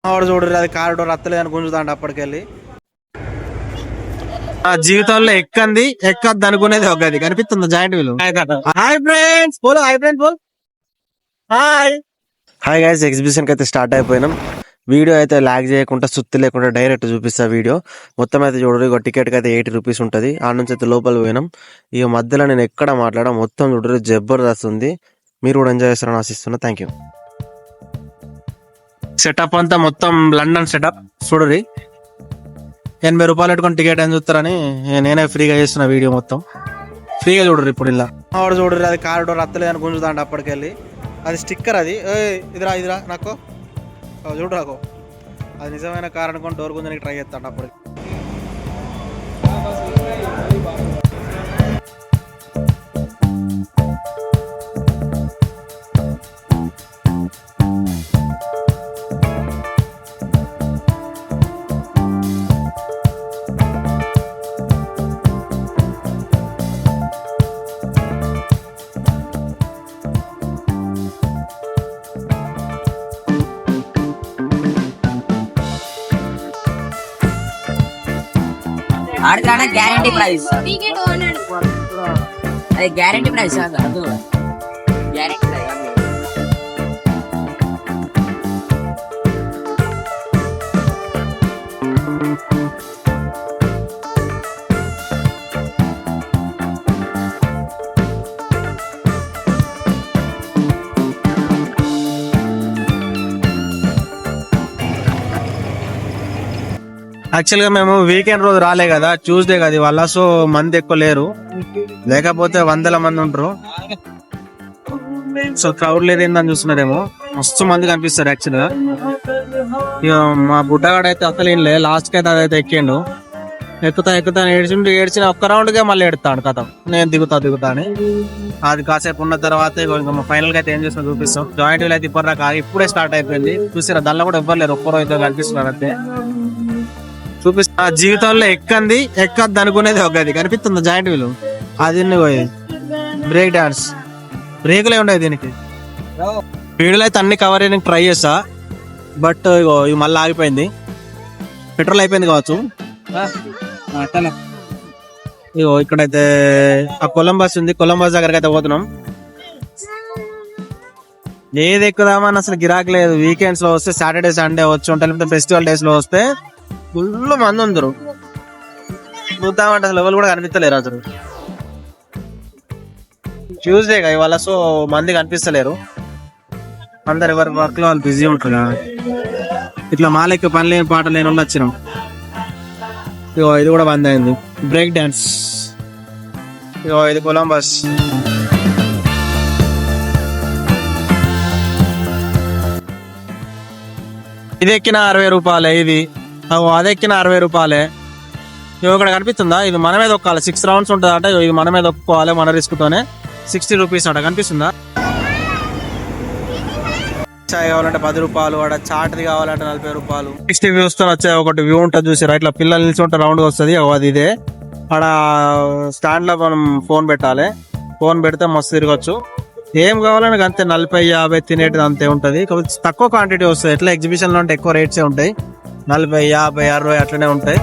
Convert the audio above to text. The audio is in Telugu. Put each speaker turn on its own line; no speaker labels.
ఆవిడ చూడరు, అది కారిడోర్ రత్తలేదని గుంజుతాండి అప్పటికెళ్ళి. ఆ జీవితంలో ఎక్కద్దు అనుకునేది ఒకది కనిపిస్తుంది జాయింట్ వీలు. హాయ్ ఫ్రెండ్స్ బోలో, హాయ్ ఫ్రెండ్స్ బోల్, హాయ్ హాయ్ గైస్. ఎగ్జిబిషన్ కి అయితే స్టార్ట్ అయిపోయినాం. వీడియో అయితే లాగ్ చేయకుండా సుత్తి లేకుండా డైరెక్ట్ చూపిస్తా వీడియో మొత్తం అయితే చూడరు. ఇక టికెట్ కి అయితే 80 రూపీస్ ఉంటుంది. ఆ నుంచి అయితే లోపల పోయినాం. ఇక మధ్యలో నేను ఎక్కడ మాట్లాడా మొత్తం చూడరు, జబర్దస్త్ ఉంది. మీరు కూడా ఎంజాయ్ చేస్తారని ఆశిస్తున్నా. Thank you. సెటప్ అంతా మొత్తం లండన్ సెటప్ చూడరి. 80 రూపాయలు పెట్టుకుని టికెట్ అని చూస్తారని నేనే ఫ్రీగా చేస్తున్న వీడియో మొత్తం ఫ్రీగా చూడరు. ఇప్పుడు ఇలా ఆవిడ చూడరు, అది కారిడోర్ రత్తలేదని గుంజుతాండి అప్పటికెళ్ళి. అది స్టిక్కర్, అది ఇదిరా నాకు చూడు రాకో. అది నిజమైన కార్ అనుకుని డోర్ గుంజడానికి ట్రై చేస్తాడు అప్పటికి.
ఆడతాడా గ్యారంటీ ప్రైస్, అది గ్యారంటీ ప్రైస్ కాదు, గ్యారంటీ ప్రైస్.
యాక్చువల్ గా మేము వీకెండ్ రోజు రాలే కదా, ట్యూస్డే కదా ఇవాళ. సో మంది ఎక్కువ లేరు, లేకపోతే 100 మంది ఉంటారు. సో క్రౌడ్ లేదేందని చూస్తున్నారేమో, మస్తు మంది కనిపిస్తారు యాక్చువల్ గా. ఇక మా బుడ్డగాడు అయితే అసలు ఏం లేదు, లాస్ట్ కి అయితే అదైతే ఎక్కిండు. ఎక్కుతా ఏడ్చిన ఒక్క రౌండ్ కే మళ్ళీ ఎడతాడు కథ, నేను దిగుతా అని. అది కాసేపు ఉన్న తర్వాత ఇంకా ఫైనల్ గా అయితే ఏం చేస్తున్నా చూపిస్తాం. జాయింట్ వీల్ అయితే ఇప్పుడే స్టార్ట్ అయిపోయింది. చూసారా, దానిలో కూడా ఎవ్వరు లేరు, ఒక్కరో ఇద్దరు కనిపిస్తున్నారు అంతే. చూపిస్తా. జీవితంలో ఎక్కద్దు అనుకునేది ఒకది కనిపిస్తుంది జాయింట్ వీలు. అది బ్రేక్ డాన్స్, బ్రేకులే ఉండవు దీనికి. వీడియోలో అయితే అన్ని కవర్ చేయడానికి ట్రై చేస్తా, బట్ ఇగో ఇవి మళ్ళీ ఆగిపోయింది. పెట్రోల్ అయిపోయింది కావచ్చు. ఇగో ఇక్కడైతే ఆ కొలంబస్ ఉంది, కొలంబస్ దగ్గరకి అయితే పోతున్నాం. ఏది ఎక్కుదామని అసలు గిరాక్ లేదు. వీకెండ్స్ లో వస్తే, సాటర్డే సండే వచ్చి ఉంటాయి, లేకపోతే ఫెస్టివల్ డేస్ లో వస్తే ఫుల్ మంది ఉందరు. చూద్దామంటే అసలు లెవెల్ కూడా కనిపిస్తలేరు అసలు. ట్యూస్డే ఇవాళ, సో మంది కనిపిస్తలేరు. అందరు ఎవరి వర్క్ లో వాళ్ళు బిజీ ఉంటారు. ఇట్లా మాలెక్కి పని లేని పాట లేని వాళ్ళు వచ్చినాం. ఇగో ఇది కూడా బంద్ అయింది, బ్రేక్ డాన్స్. ఇగో ఇది కొలంబస్. ఇది ఎక్కిన 60 రూపాయలే, ఇది అది ఎక్కిన 60 రూపాయలే. ఇవి ఇక్కడ కనిపిస్తుందా, ఇది మనమే దొక్కాలి. 6 రౌండ్స్ ఉంటుంది అట, ఇది మనమే దొక్కుకోవాలి మన రిస్క్ తోనే. 60 రూపీస్ అట, కనిపిస్తుందా. చాయ్ కావాలంటే 10 రూపాయలు, అక్కడ చాట్ది కావాలంటే 40 రూపాయలు. 60 వ్యూస్ తో వచ్చే ఒకటి వ్యూ ఉంటుంది చూసారా, ఇట్లా పిల్లలు నిలిచి ఉంటే రౌండ్ వస్తుంది. అది ఇదే అక్కడ స్టాండ్ లో మనం ఫోన్ పెట్టాలి, ఫోన్ పెడితే మస్తు తిరగచ్చు. ఏం కావాలని అంతే 40, 50 తినేటిది అంతే ఉంటది. తక్కువ క్వాంటిటీ వస్తుంది. ఎట్లా ఎగ్జిబిషన్ లో అంటే ఎక్కువ రేట్సే ఉంటాయి, 40, 50, 60 అట్లనే ఉంటాయి.